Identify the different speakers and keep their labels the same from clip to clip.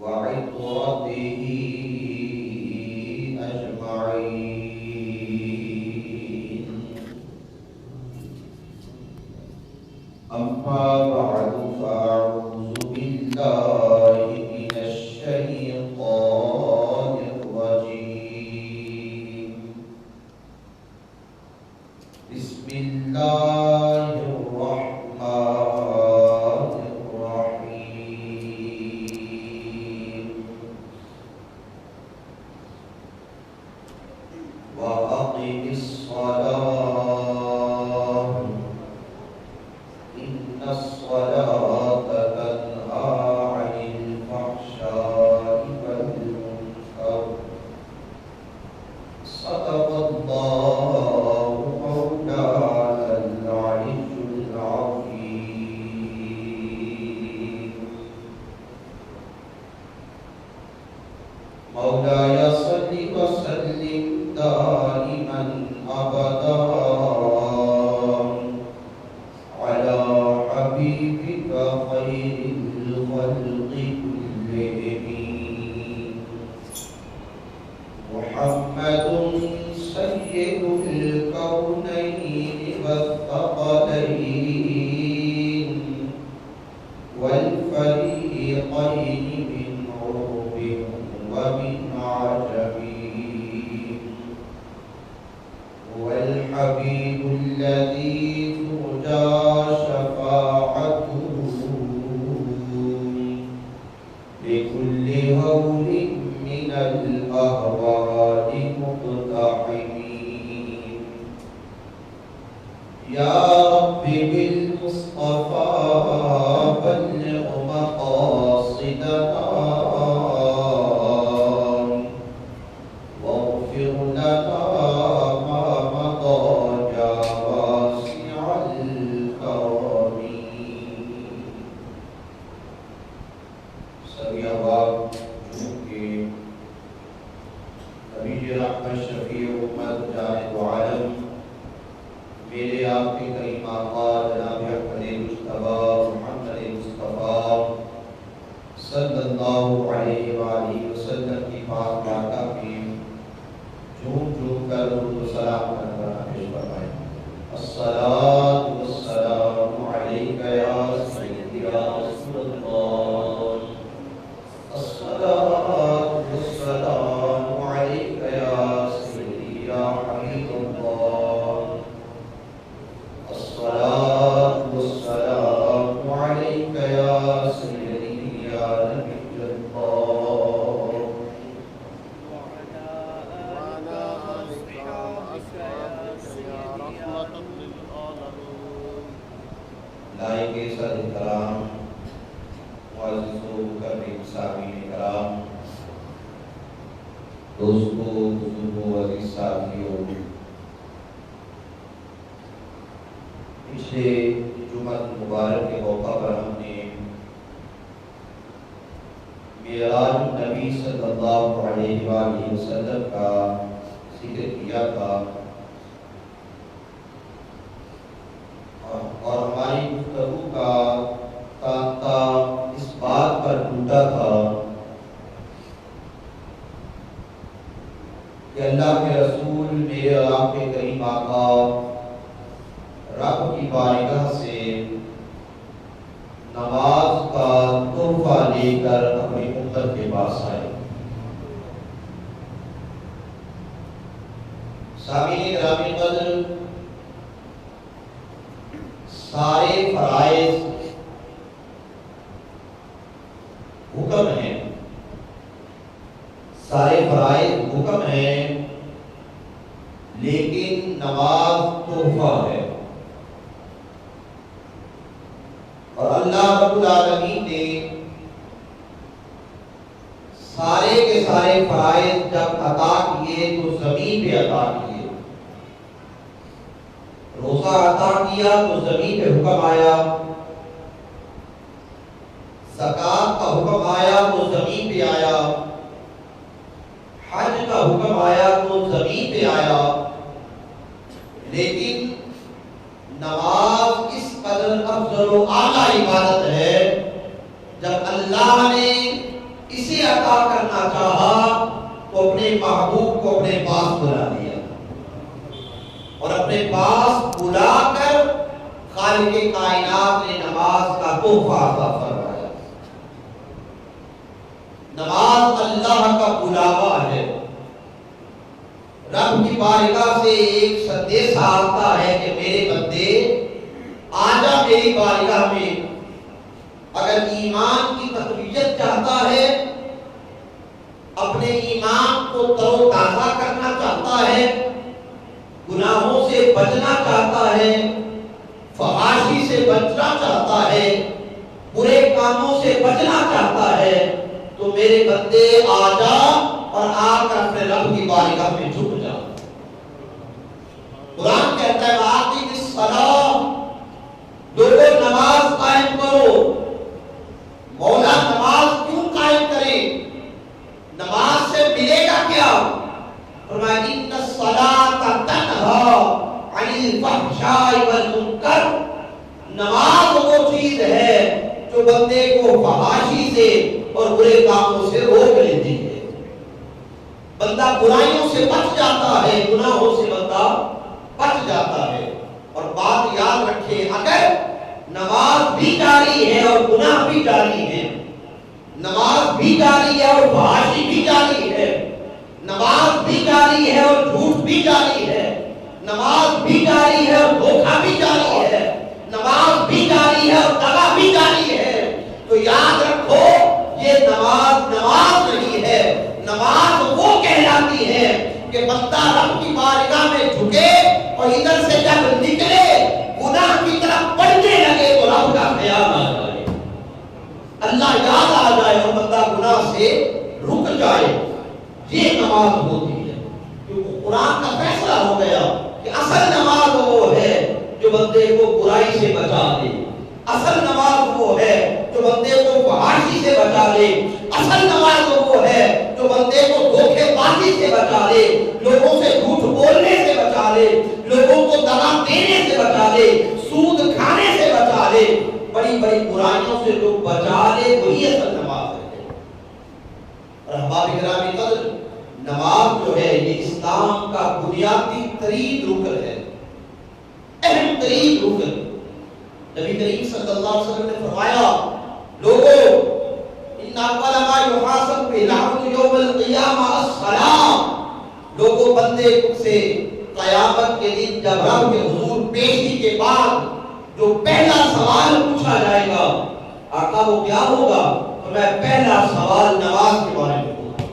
Speaker 1: وعترته أجمعين. أما بعد فأعوذ بالله من الشيطان الرجيم. بسم الله الرحمن الرحيم. وأقم الصلاة إن الصلاة تنهى عن الفحشاء والمنكر. صدق الله مولانا العلي العظيم. مولاي صل وسلم دائما أبدا على حبيبك خير الخلق كلهم. محمد سيد الكونين والثقلين والفريقين من عرب ومن عجم. هو الحبيب الذي ترجى شفاعته لكل هول من الأهوال مقتحمين. يا رب بالمصطفى بلغ مقاصدنا واغفر لنا ما مضى يا واسع الكرم. سبھی احباب چونکہ نبی رحمت شفیع امت جانب عالم میرے آپ کے کریم آقا جناب احمد مصطفیٰ محمد مصطفیٰ صلی اللہ علیہ وآلہ وسلم کی پاک بارگاہ میں جھوم جھوم کر درود و سلام کرنا پیش فرمائیں. الصلاۃ والسلام علیک یا سیدی یا رسول اللہ. الصلاۃ والسلام علیک یا سیدی یا حبیب اللہ. الصلاۃ والسلام علیک یا سیدی یا نبی اللہ. لائق صدر کرام معزز و مکرم سامعین کرام، دوستو، بزرگوں، عزیز ساتھیوں، پچھلے جمعہ مبارک کے موقع پر ہم نے معراج النبی صلی اللہ علیہ وآلہ وسلم کا ذکر کیا تھا اور ہماری گفتگو کا تانتا اس بات پر ٹوٹا تھا کہ اللہ کے رسول میرے اور آپ کے کریم آقا رب کی بارگاہ سے نماز کا تحفہ لے کر اپنی امت کے پاس آئے. سامعین گرامی قدر، سارے فرائض حکم ہیں، سارے فرائض حکم ہیں، لیکن نماز تحفہ ہے. اور اللہ رب العالمین نے سارے کے سارے فرائض جب عطا کیے تو زمین پہ عطا کیے. روزہ عطا کیا تو زمین پہ حکم آیا، زکوٰۃ کا حکم آیا تو زمین پہ آیا، حج کا حکم آیا تو زمین پہ آیا. لیکن نماز اس قدر افضل و اعلیٰ عبادت ہے، جب اللہ نے اسے عطا کرنا چاہا تو اپنے محبوب کو اپنے پاس بلا لیا اور اپنے پاس بلا کر خالق کائنات نے نماز کا تحفہ عطا فرمایا۔ نماز اللہ کا بلاوا ہے۔ رب کی بارگاہ سے ایک سندیشہ آتا ہے کہ میرے بندے آجا میری بارگاہ میں، اگر ایمان کی تقویت چاہتا ہے، اپنے ایمان کو تر و تازہ کرنا چاہتا ہے، گناہوں سے بچنا چاہتا ہے، فحاشی سے بچنا چاہتا ہے، برے کاموں سے بچنا چاہتا ہے، تو میرے بندے آجا اور آ کر اپنے رب کی بارگاہ میں جھک جا۔ قرآن کہتا ہے وَآقِمِ الصَّلَاةَ، لوگوں نماز قائم کرو۔ مولا نماز کیوں قائم کرے؟ نماز سے ملے گا کیا؟ فرمایا إِنَّ الصَّلَاةَ تَنْهَىٰ عَنِ الْفَحْشَاءِ وَالْمُنکَرِ، نماز وہ چیز ہے جو بندے کو فحاشی سے اور برے کاموں سے روک لیتی ہے۔ بندہ برائیوں سے بچ جاتا ہے، گناہوں سے بندہ بچ جاتا ہے۔ اور بات یاد رکھیں، اگر نماز بھی جاری ہے اور گناہ بھی جاری ہے، نماز بھی جاری ہے اور فحاشی بھی جاری ہے، نماز بھی جاری ہے اور جھوٹ بھی جاری ہے، نماز بھی جاری ہے اور دھوکہ بھی جاری ہے، نماز بھی جاری ہے اور دغا بھی جاری ہے، تو یاد رکھو یہ نماز نماز نہیں ہے۔ نماز وہ کہلاتی ہے کہ بندہ رب کی بارگاہ میں جھکے اور ادھر سے جب نکلے گناہ کی طرف بڑھنے لگے تو رب کا خیال آ جائے، اللہ یاد آ جائے اور بندہ گناہ سے رک جائے، یہ نماز ہوتی ہے۔ کیونکہ قرآن کا فیصلہ ہو گیا کہ اصل نماز وہ ہے جو بندے کو برائی سے بچا دے، اصل نماز وہ ہے جو بندے کو فحاشی سے بچا لے، اصل نماز وہ ہے جو بندے کو دھوکے بازی سے بچا لے، لوگوں سے جھوٹ بولنے سے بچا لے، لوگوں کو دغا دینے سے بچا لے، سود کھانے سے بچا لے، بڑی بڑی برائیوں سے جو بچا لے وہی اصل نماز ہے۔ اور احباب گرامی قدر، نماز جو ہے یہ اسلام کا بنیادی ترین رکن ہے، اہم ترین رکن۔ نبی کریم صلی اللہ علیہ وسلم نے فرمایا لوگوں ان اول ما یحاسب به العبد یوم القیامہ الصلاۃ، لوگوں بندے سے قیامت کے دن جب رب کے حضور پیشی کے بعد جو پہلا سوال پوچھا جائے گا آقا وہ کیا ہوگا؟ تو میں پہلا سوال نماز کے بارے میں ہوگا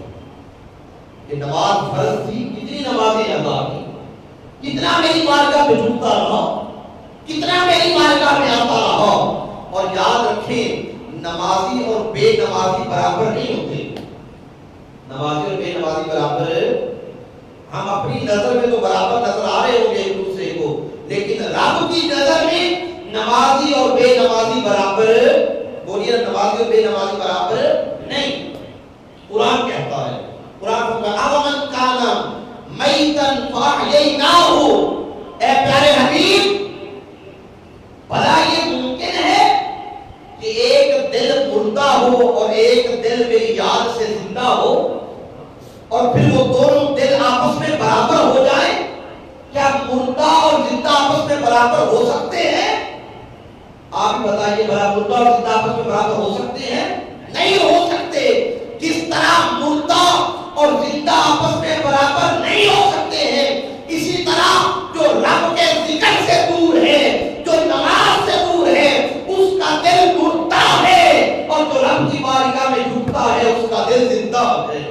Speaker 1: کہ نماز فرض تھی، کتنی نمازیں ادا کی، کتنا میری بارگاہ میں جھکتا رہا، کتنا میری بارگاہ میں آتا رہا۔ اور یاد رکھیں نمازی اور بے نمازی برابر نہیں ہوتے، نمازی اور بے نمازی برابر، ہم اپنی نظر میں تو برابر نظر آ رہے ہوں گے ایک دوسرے کو، لیکن رب کی نظر میں نمازی اور بے نمازی برابر، بولیے نمازی اور بے نمازی برابر نہیں۔ قرآن کہتا ہے، قرآن کا اَوَمَنْ كَانَ مَيْتًا فَأَحْيَيْنَاهُ، اے پیارے حبیب بھلا یہ ممکن ہے کہ ایک دل مردہ ہو اور ایک دل میری یاد سے زندہ ہو اور پھر وہ دونوں دل آپس میں برابر ہو جائیں؟ کیا مردہ اور زندہ آپس میں برابر ہو سکتے ہیں؟ آپ بتائیے بھلا مردہ اور زندہ آپس میں برابر ہو سکتے ہیں؟ نہیں ہو سکتے۔ کس طرح مردہ اور زندہ آپس میں برابر نہیں ہو سکتے ہیں، اسی طرح جو رب کے ذکر سے دور ہے، جو نماز سے دور ہے، اس کا دل مردہ ہے، اور جو رب کی بارگاہ میں جھکتا ہے اس کا دل زندہ ہے۔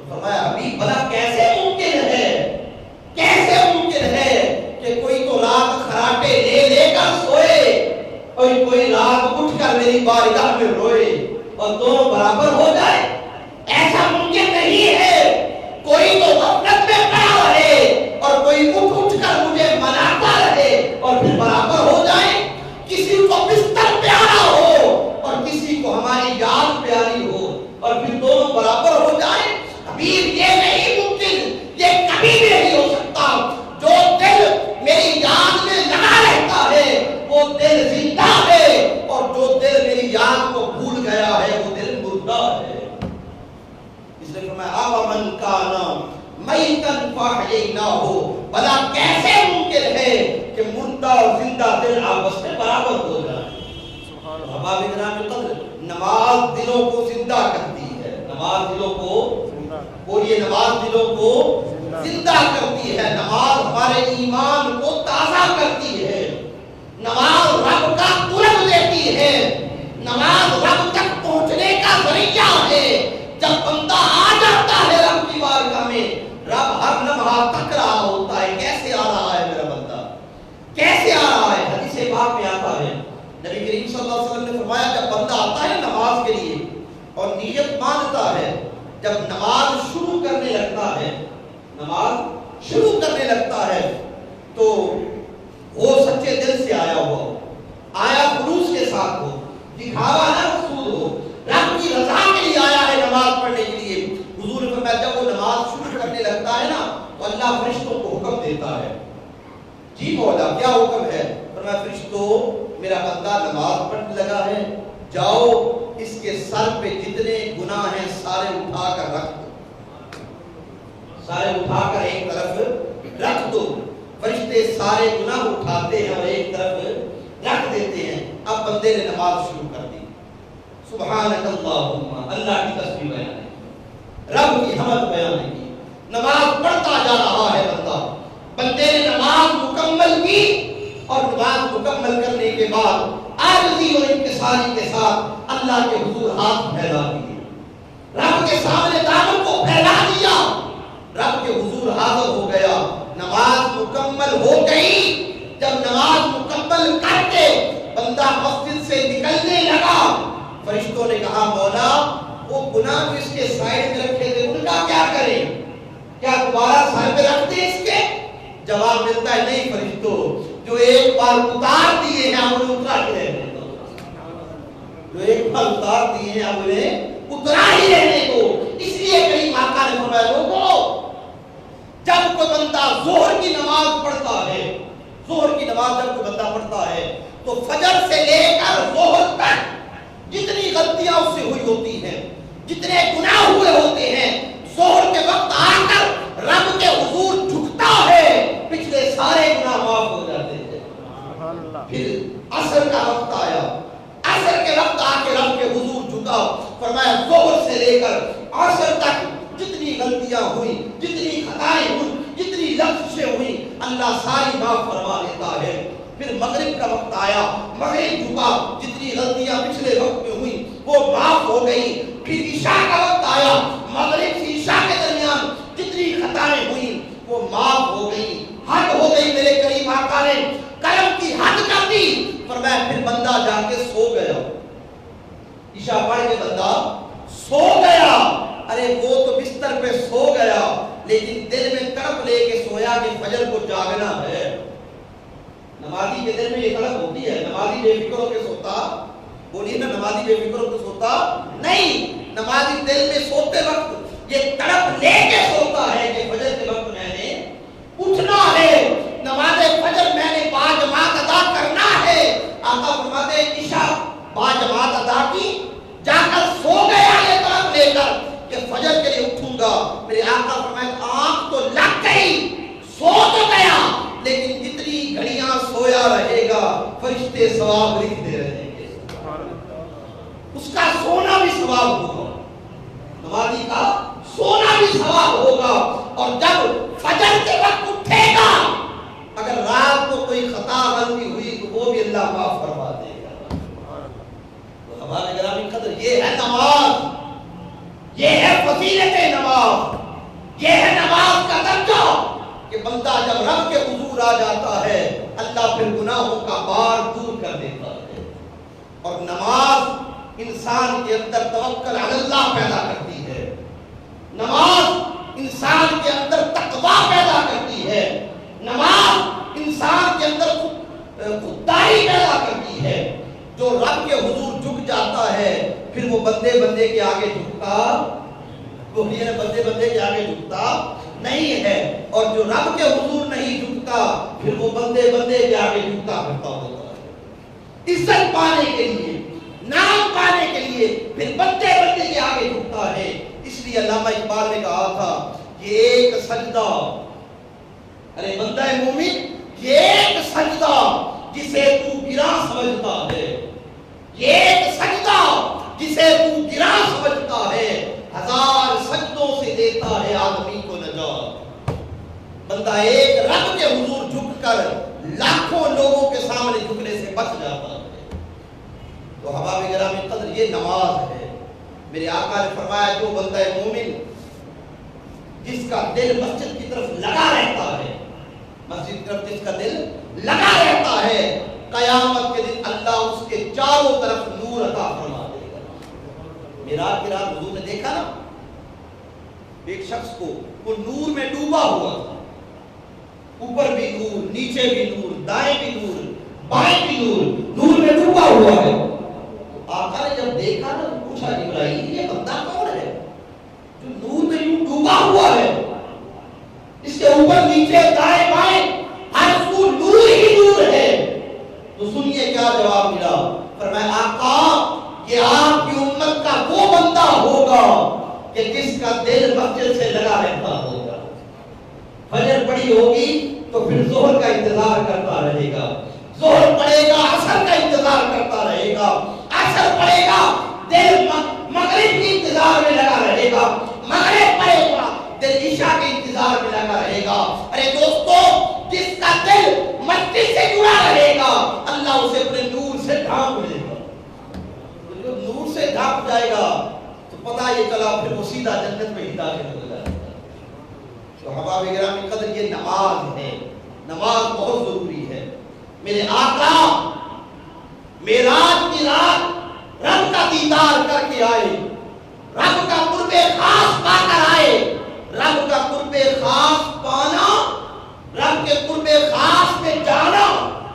Speaker 1: فرمایا حبیب بھلا کیسے ممکن ہے، کیسے ممکن ہے کہ کوئی تو رات خراٹے لے لے کر سوئے اور کوئی رات اٹھ کر میری بارگاہ میں روئے اور دونوں برابر ہو جائے؟ ایسا ممکن نہیں ہے۔ کوئی تو غفلت میں پڑا رہے اور کوئی اٹھ کر مجھے مناتا رہے اور پھر برابر ہو جائے۔ کسی کو بستر پیارا ہو اور کسی کو ہماری یاد پیاری ہو اور پھر دونوں برابر ہو جائے؟ حبیب یہ نہیں ممکن، یہ کبھی بھی نہیں ہو سکتا۔ جو دل میری یاد میں لگا رہتا ہے وہ دل زندہ ہے، اور جو دل میری یاد کو بھول گیا ہے وہ دل مردہ
Speaker 2: خدا ہے. اس نے فرمایا اومن کان میتن فاحییناہ، بھلا کیسے ممکن ہے کہ مردہ اور زندہ دل آپس میں برابر ہو جائیں. احباب کرام قدر، نماز دلوں کو زندہ کرتی ہے. نماز دلوں کو، بولیے نماز دلوں کو زندہ کرتی ہے. نماز ہمارے ایمان کو تازہ کرتی ہے. نماز رب کا قرب دیتی ہے. نماز رب تک پہنچنے کا ذریعہ ہے. جب بندہ آ جاتا ہے رب کی بارگاہ میں، رب ہر لمحہ تک رہا ہوتا ہے کیسے آ رہا ہے میرا بندہ، کیسے آ رہا ہے. حدیث پاک میں آتا ہے، نبی کریم صلی اللہ علیہ وسلم نے فرمایا جب بندہ آتا ہے نماز کے لیے اور نیت باندھتا ہے، جب نماز شروع کرنے لگتا ہے، نماز شروع کرنے لگتا ہے تو وہ سچے دل سے آیا ہوا ہو، آیا خلوص کے ساتھ ہو، دکھاوا نہ مقصود ہو، رب کی رضا کے لیے آیا ہے نماز پڑھنے کے لیے. حضور نے فرمایا جب وہ نماز شروع کرنے لگتا ہے نا تو اللہ فرشتوں کو حکم دیتا ہے. جی مولا کیا حکم ہے؟ فرمایا فرشتوں میرا بندہ نماز پڑھنے لگا ہے، جاؤ اس کے سر پہ جتنے گناہ ہیں سارے اٹھا کر رکھ دو، سارے اٹھا کر ایک طرف رکھ دو. فرشتے سارے گناہ اٹھاتے ہیں اور ایک طرف رکھ دیتے ہیں. اب بندے نے نماز شروع کر دی. سبحانک اللہم، اللہ کی تسبیح بیان ہے، رب کی حمد بیان ہے. نماز پڑھتا جا رہا ہے بندہ. بندے نے نماز مکمل کی اور نماز مکمل کرنے کے بعد عاجزی اور انکساری کے ساتھ اللہ کے حضور ہاتھ پھیلا دیے، رب کے سامنے دامن کو پھیلا دیا، رب کے حضور حاضر ہو گیا. نماز مکمل ہو گئی. جب نماز مکمل کر کے بندہ مسجد سے نکلنے لگا، فرشتوں نے کہا مولا وہ گناہ جو اس کے سائڈ میں رکھے تھے ان کا کیا کریں، کیا دوبارہ سر پہ رکھ دیں اس کے؟ جواب ملتا ہے نہیں فرشتوں، جو ایک بار اتار دیے ہیں ہم انہیں اترا کے رہنے دو، جو ایک بار اتار دیے ہیں ہم انہیں اترا ہی رہنے دو. اس لیے کریم آقا نے فرمایا لوگوں جب کوئی بندہ ظہر کی نماز پڑھتا ہے، ظہر کی نماز جب کوئی بندہ پڑھتا ہے تو فجر سے لے کر ظہر تک جتنی غلطیاں اس سے ہوئی ہوتی ہیں، جتنے گناہ ہوئے ہوتے ہیں، ظہر کے وقت آ کر رب کے حضور جھکتا ہے، پچھلے سارے گناہ معاف ہو جاتے ہیں. پھر عصر کا وقت آیا، عصر کے وقت آ کے رب کے حضور جھکا. فرمایا ظہر سے لے کر عصر تک جتنی غلطیاں ہوئی، جتنی خطائیں ہوئی، جتنی لفظیں ہوئی، اللہ ساری معاف فرما دیتا ہے. پھر مغرب کا وقت آیا، مغرب جھکا، جتنی غلطیاں پچھلے وقت میں ہوئی وہ معاف ہو گئی. پھر عشاء کا وقت آیا، مغرب سے عشاء کے درمیان جتنی خطائیں ہوئی وہ معاف ہو گئی. حد ہو گئی. میرے کریم آقا نے کرم کی حد کر دی. فرمایا پھر بندہ جا کے سو گیا، عشاء پڑھ کے بندہ سو گیا. ارے وہ تو بستر پہ سو گیا لیکن دل میں تڑپ لے کے سویا کہ فجر کو جاگنا ہے. نمازی کے دل میں یہ تڑپ ہوتی ہے. نمازی بے فکر ہو کے سوتا، بولیے نا نمازی بے فکر ہو کے سوتا نہیں. نمازی دل میں سوتے وقت یہ تڑپ لے کے سوتا ہے کہ فجر کے وقت میں نے اٹھنا ہے، نماز فجر میں نے باجماعت ادا کرنا ہے. آقا فرماتے ہیں عشاء باجماعت ادا کی، جا کر سو گیا یہ تڑپ لے کر کہ فجر کے لیے اٹھوں گا. میرے آقا فرمائے آنکھ تو لگ گئی، سو تو گیا لیکن جتنی گھڑیاں سویا رہے گا فرشتے ثواب لکھتے رہیں گے. اس کا سونا بھی ثواب ہوگا، نمازی کا سونا بھی ثواب ہوگا. اور جب فجر کے وقت اٹھے گا اگر رات کو کوئی خطا غلطی ہوئی تو وہ بھی اللہ معاف فرما دے گا. تو ہمارے گرامی قدر یہ ہے نماز، یہ ہے فضیلت نماز، یہ ہے نماز کا درجہ کہ بندہ جب رب کے حضور آ جاتا ہے اللہ پھر گناہوں کا بار دور کر دیتا ہے. اور نماز انسان کے اندر توکل علی اللہ پیدا کرتی ہے، نماز انسان کے اندر تقوی پیدا کرتی ہے، نماز انسان کے اندر خودداری پیدا کرتی ہے. جو رب کے حضور جھک جاتا ہے پھر وہ بندے بندے کے آگے جھکتا، بولیے نا بندے بندے کے آگے جھکتا نہیں ہے. اور جو رب کے حضور نہیں جھکتا پھر وہ بندے بندے کے آگے جھکتا کرتا ہوتا ہے. عزت پانے کے لیے، نام پانے کے لیے پھر بندے بندے کے لیے علامہ اقبال نے کہا تھا یہ ایک سجدہ، ارے بندہ مومن یہ ایک سجدہ جسے تو گرا سمجھتا ہے، یہ ایک سجدہ جسے تو گرا سمجھتا ہے، ہزار سجدوں سے دیتا ہے آدمی کو نجات۔ بندہ ایک رب کے حضور جھک کر لاکھوں لوگوں کے سامنے جھکنے سے بچ جاتا ہے۔ تو احباب گرامی قدر یہ نماز ہے۔ میرے آقا نے فرمایا جو بندہ مومن جس کا دل مسجد کی طرف لگا رہتا ہے، مسجد کی طرف جس کا دل لگا رہتا ہے، قیامت کے دن اللہ اس کے چاروں طرف نور عطا فرما دے گا۔ معراج کی رات حضور نے دیکھا نا ایک شخص کو، وہ نور میں ڈوبا ہوا تھا، اوپر بھی نور، نیچے بھی نور، دائیں بھی نور، بائیں بھی نور، نور میں ڈوبا ہوا ہے۔ آقا نے جب دیکھا نا تو پوچھا جبرائیل یہ بندہ کون ہے جو نور میں یوں ڈوبا ہوا ہے، اس کے اوپر نیچے دائیں بائیں ہر سو نور ہی نور ہے؟ تو سنیے کیا جواب ملا، فرمایا آقا یہ آپ کی امت کا وہ بندہ ہوگا کہ جس کا دل مسجد سے لگا رہتا ہوگا، فجر پڑی ہوگی تو پھر ظہر کا انتظار کرتا رہے گا، ظہر پڑے گا عصر کا انتظار کرتا رہے گا، عصر پڑے گا دل مغرب کی انتظار میں لگا رہے گا، مغرب پڑے گا دل عشاء کے انتظار میں لگا رہے گا۔ ارے دوستو جس کا دل مسجد سے جڑا رہے گا اللہ اسے اپنے نور سے ڈھانپ لے گا، جو نور سے ڈھانپ جائے گا تو پتہ یہ چلا پھر وہ سیدھا جنت میں ہی داخل ہو جائے گا۔ تو احباب گرامی قدر یہ نماز ہے، نماز بہت ضروری ہے۔ میرے آقا معراج کی رات رب کا دیدار کر کے آئے، رب کا قرب خاص پا کر آئے۔ رب کا قرب خاص پانا، رب کے قرب خاص میں جانا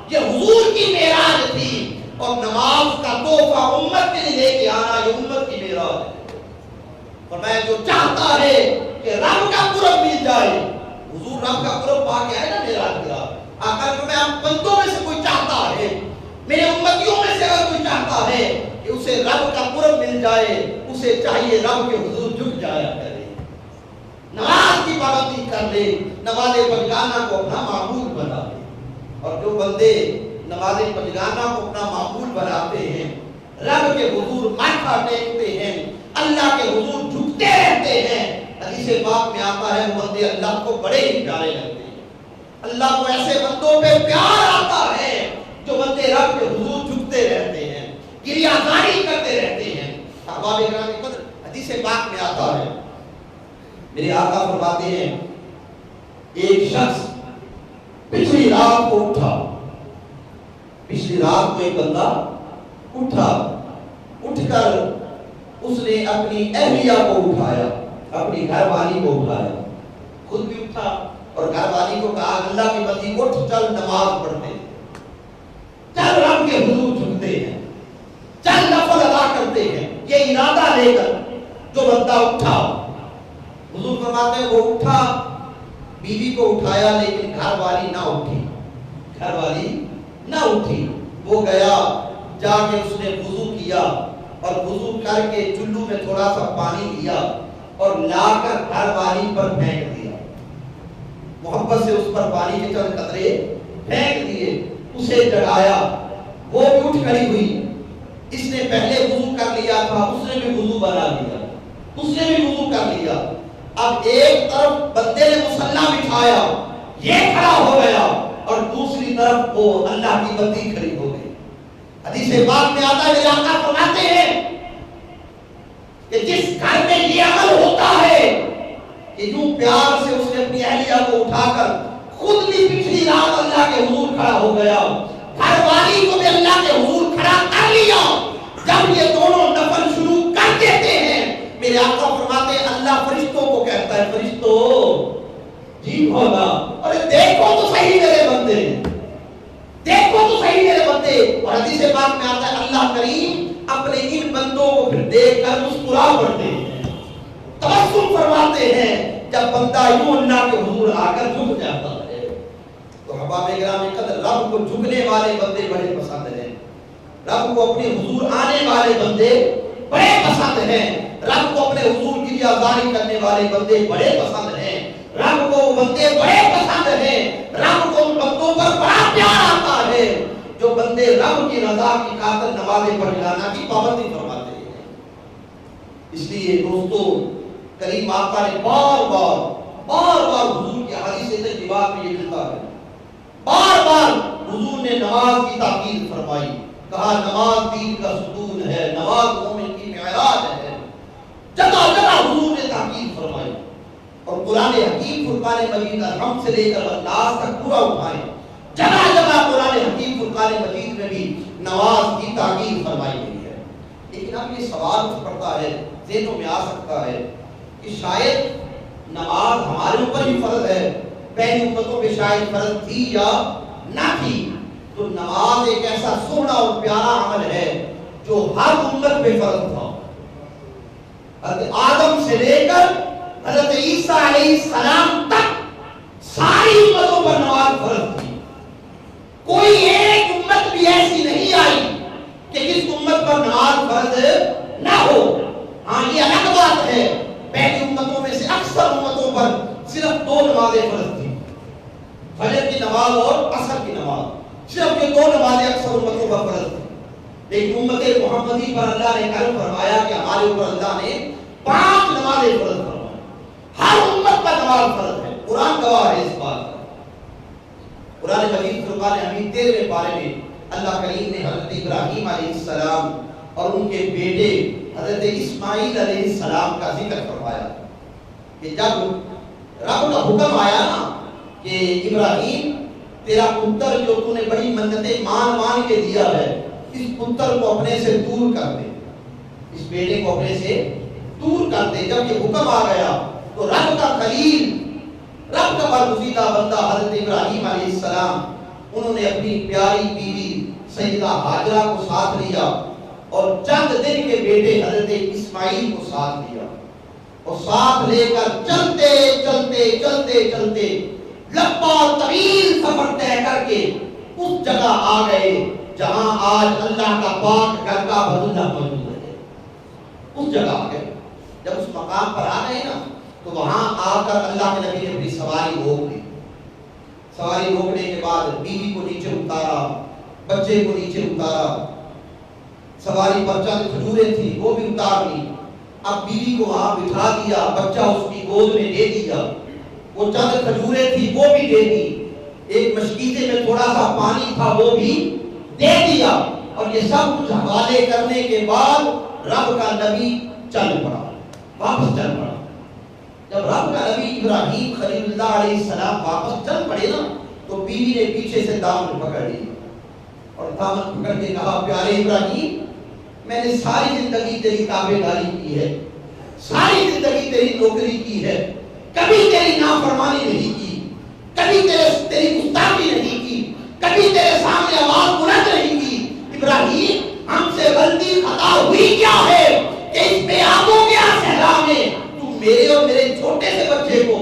Speaker 2: یہ حضور کی معراج تھی، اور نماز کا تحفہ امت کے لیے لے کے آنا یہ امت کی معراج ہے۔ اور میں جو چاہتا ہے کہ رب کا قرب مل جائے، حضور رب کا قرب پا کے آئے نا معراج کی رات، آقا میں آپ بندوں میں سے کوئی چاہتا ہے، میرے امتیوں میں سے اگر کوئی چاہتا ہے کہ اسے رب کا قرب مل جائے، اسے چاہیے رب کے حضور جھک جایا کرے، نماز کی پابندی کر لے، نماز پنجگانہ کو اپنا معمول بنا لے۔ اور جو بندے نماز پنجگانہ کو اپنا معمول بناتے ہیں، رب کے حضور ماتھا ٹیکتے ہیں، اللہ کے حضور جھکتے رہتے ہیں، حدیث پاک میں آتا ہے وہ بندے اللہ کو بڑے ہی پیارے لگتے ہیں۔ اللہ کو ایسے بندوں پہ پیار آتا ہے جو بندے رب کے حضور جھکتے رہتے ہیں، گریہزاری کرتے رہتے ہیں۔ احباب کرام قدر حدیث پاک میں آتا ہے، میرے آقا فرماتے ہیں ایک شخص پچھلی رات کو اٹھا، پچھلی رات کو ایک بندہ اٹھا، اٹھ کر اس نے اپنی اہلیہ کو اٹھایا، اپنی گھر والی کو اٹھایا، خود بھی اٹھا اور گھر والی کو کہا اللہ کی بندی اٹھ چل نماز پڑھتے ہیں، چل رب کے حضور جھکتے ہیں، چل نفل ادا کرتے ہیں۔ یہ ارادہ لے کر جو بندہ اٹھا، حضور فرماتے ہیں وہ اٹھا، بیوی کو اٹھایا لیکن گھر والی نہ اٹھی، گھر والی نہ اٹھی، وہ گیا جا کے اس نے وضو کیا اور وضو کر کے چلو میں تھوڑا سا پانی لیا اور لا کر گھر والی پر پھینک دیا، محبت سے اس پر پانی کے چند قطرے پھینک دیے، اسے جگایا، وہ بھی اٹھ کھڑی ہوئی، اس نے پہلے وضو کر لیا تھا، اس نے بھی وضو بنا لیا، اس نے بھی وضو کر لیا۔ اب ایک طرف بندے نے مصلی بچھایا، یہ کھڑا ہو گیا، اور دوسری طرف وہ اللہ کی بندی کھڑی ہو گئی۔ حدیث پاک میں آتا ہے میرے آقا فرماتے ہیں کہ جس گھر میں یہ عمل ہوتا ہے کہ یوں پیار سے اس نے اپنی اہلیہ کو اٹھا کر خود بھی پچھلی رات اللہ کے حضور کھڑا ہو گیا، گھر والی کو بھی اللہ کے حضور کھڑا کر لیا، جب یہ دونوں نفل شروع کر دیتے ہیں میرے آقا فرماتے ہیں اللہ فرشتوں کو کہتا ہے فرشتوں جی ہوگا، اور دیکھو تو صحیح میرے بندے، دیکھو تو صحیح میرے بندے۔ اور حدیث پاک میں آتا ہے اللہ کریم اپنے ان بندوں کو پھر دیکھ کر مسکرا پڑتے ہیں، تبسم فرماتے ہیں جب بندہ یوں اللہ کے حضور آ کر جھک جاتا ہے۔ تو احباب گرامی قدر رب کو جھکنے والے بندے بڑے پسند ہیں، رب کو اپنے حضور آنے والے بندے بڑے پسند ہیں، رب کو اپنے حضور کی آزاری کرنے والے بندے بڑے پسند ہیں، رب کو بندے بڑے پسند ہیں، رب کو بندوں پر بڑا پیار آتا ہے جو بندے رب کی رضا کی خاطر نمازیں پڑھ جانا کی پابندی فرماتے ہیں۔ اس لیے دوستو کریم آقا نے بار بار حضور کی حدیث طیبات میں یہ ملتا ہے، بار بار حضور نے نماز کی تاکید فرمائی، کہا نماز دین کا ستون ہے، نماز مومن کی معراج ہے، جگہ جگہ حضور نے تاکید فرمائی۔ اور قرآن حکیم فرقان مجید الحمد سے لے کر الناس تک پورا اٹھائے، جگہ جگہ قرآن حکیم فرقان مجید میں بھی نماز کی تاکید فرمائی گئی ہے۔ لیکن اب یہ سوال اٹھ پڑتا ہے، ذہنوں میں آ سکتا ہے کہ شاید نماز ہمارے اوپر ہی فرض ہے، پہلی امتوں پہ شاید فرض تھی یا نہ تھی، تو نماز ایک ایسا سونا اور پیارا عمل ہے جو ہر امت پہ فرض تھا، حضرت آدم سے لے کر حضرت عیسیٰ علیہ السلام تک ساری امتوں پر نماز فرض تھی۔ کوئی ایک امت بھی ایسی نہیں آئی کہ جس امت پر نماز فرض نہ ہو۔ ہاں یہ الگ بات ہے، پہلی امتوں میں سے اکثر امتوں پر صرف 2 نمازیں فرض تھی، فجر کی نماز اور عصر کی نماز، صرف یہ 2 نمازیں اکثر امتوں پر فرض تھی۔ لیکن امت محمدی پر اللہ نے کرم فرمایا کہ ہمارے اوپر اللہ نے 5 نمازیں فرض فرمائی، ہر امت پر نماز فرض ہے، قرآن گواہ ہے اس بات کا۔ قرآن مجید فرقان حمید 13ویں پارے میں اللہ کریم نے حضرت ابراہیم علیہ السلام اور ان کے بیٹے حضرت اسماعیل علیہ السلام کا ذکر فرمایا کہ جب رب کا حکم آیا نا کہ ابراہیم تیرا پتر جو تو نے بڑی منتیں مان کے دیا ہے، اس پتر کو اپنے سے دور کر دے، اس بیٹے کو اپنے سے دور کر دے۔ جب یہ حکم آ گیا تو رب کا خلیل، رب کا برگزیدہ بندہ حضرت ابراہیم علیہ السلام، انہوں نے اپنی پیاری بیوی سیدہ ہاجرہ کو ساتھ لیا اور چند دن کے بیٹے حضرت اسماعیل کو ساتھ لیا، اور ساتھ لے کر چلتے چلتے چلتے چلتے لمبا طویل سفر طے کر کے اس جگہ آ گئے جہاں آج اللہ کا پاک گھر کا اللہ موجود ہے۔ اس جگہ آ گئے، جب اس مقام پر آ گئے نا تو وہاں آ کر اللہ کے نبی نے اپنی سواری روک لی۔ سواری روکنے کے بعد بیوی کو نیچے اتارا، بچے کو نیچے اتارا، سواری پر چند کھجوریں تھی وہ بھی اتار لی، اب بیوی کو وہاں بٹھا دیا، بچہ اس کی گود میں دے دیا، وہ چند کھجوریں تھی وہ بھی دے دی، ایک مشکیزے میں تھوڑا سا پانی تھا وہ بھی دے دیا، اور یہ سب کچھ حوالے کرنے کے بعد رب کا نبی چل پڑا، واپس چل پڑا۔ جب رب کا نبی ابراہیم خلیل اللہ علیہ السلام واپس چل پڑے نا تو بیوی نے پیچھے سے دامن پکڑ لی اور دامن پکڑ کے کہا پیارے ابراہیم، میں نے ساری زندگی تیری تابعداری کی ہے، ساری زندگی تیری نوکری کی ہے، کبھی تیری نافرمانی نہیں کی، کبھی تیری گستاخی نہیں کی، کبھی تیرے سامنے آواز بلند نہیں کی۔ ابراہیم ہم سے غلطی خطا ہوئی کیا ہے کہ اس بے آبوں کے صحرا میں تو میرے اور میرے چھوٹے سے بچے کو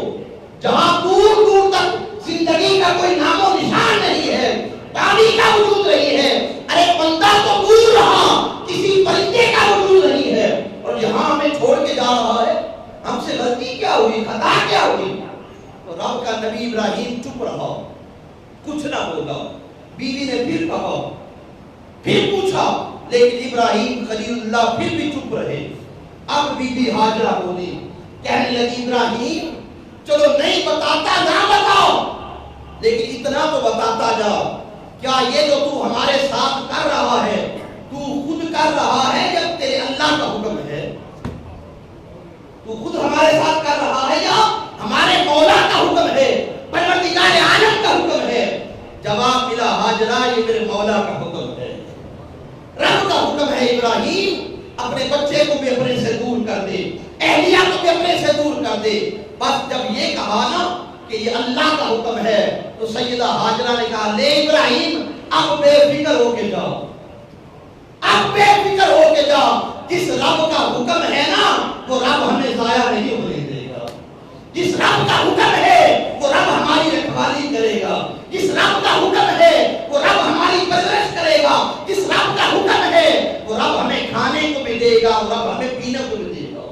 Speaker 2: جہاں دور دور تک زندگی کا کوئی نام و نشان نہیں ہے، پانی کا وجود نہیں ہے، ارے بندہ تو دور رہا، کسی پرندے کا وجود نہیں ہے، اور یہاں ہمیں چھوڑ کے جا رہا ہے، ہم سے غلطی کیا ہوئی، خطا کیا ہوئی؟ تو رب کا نبی ابراہیم چپ رہا، کچھ نہ بولا۔ بیوی نے پھر کہا، پھر پوچھا، لیکن ابراہیم خلیل اللہ پھر بھی چپ رہے۔ اب بی بی ہاجرہ بولی، کہنے لگی ابراہیم چلو نہیں بتاتا نہ بتاؤ، لیکن اتنا تو بتاتا جا، کیا یہ جو تو ہمارے ساتھ کر رہا ہے تو خود کر رہا ہے یا تیرے اللہ کا حکم ہے؟ تو خود ہمارے ساتھ کر رہا ہے یا ہمارے مولا کا حکم ہے، پروردگار عالم کا حکم ہے؟ جواب ملا، ہاجرہ یہ میرے مولا کا حکم ہے، رب کا حکم ہے۔ ابراہیم اپنے بچے کو بھی اپنے سے دور کر دے، اہلیہ کو بھی اپنے سے دور کر دے۔ بس جب یہ کہا نا کہ یہ اللہ کا حکم ہے تو سیدہ ہاجرہ نے کہا، لے ابراہیم اب بے فکر ہو کے جاؤ، اب بے فکر ہو کے جاؤ، جس رب کا حکم ہے نا وہ رب ہمیں ضائع نہیں ہونے دے گا، جس رب کا حکم ہے وہ رب ہماری رکھوالی کرے گا، جس رب کا حکم ہے وہ رب ہماری پرورش کرے گا، جس رب کا حکم ہے وہ رب ہمیں کھانے کو بھی دے گا اور رب ہمیں پینے کو بھی دے گا۔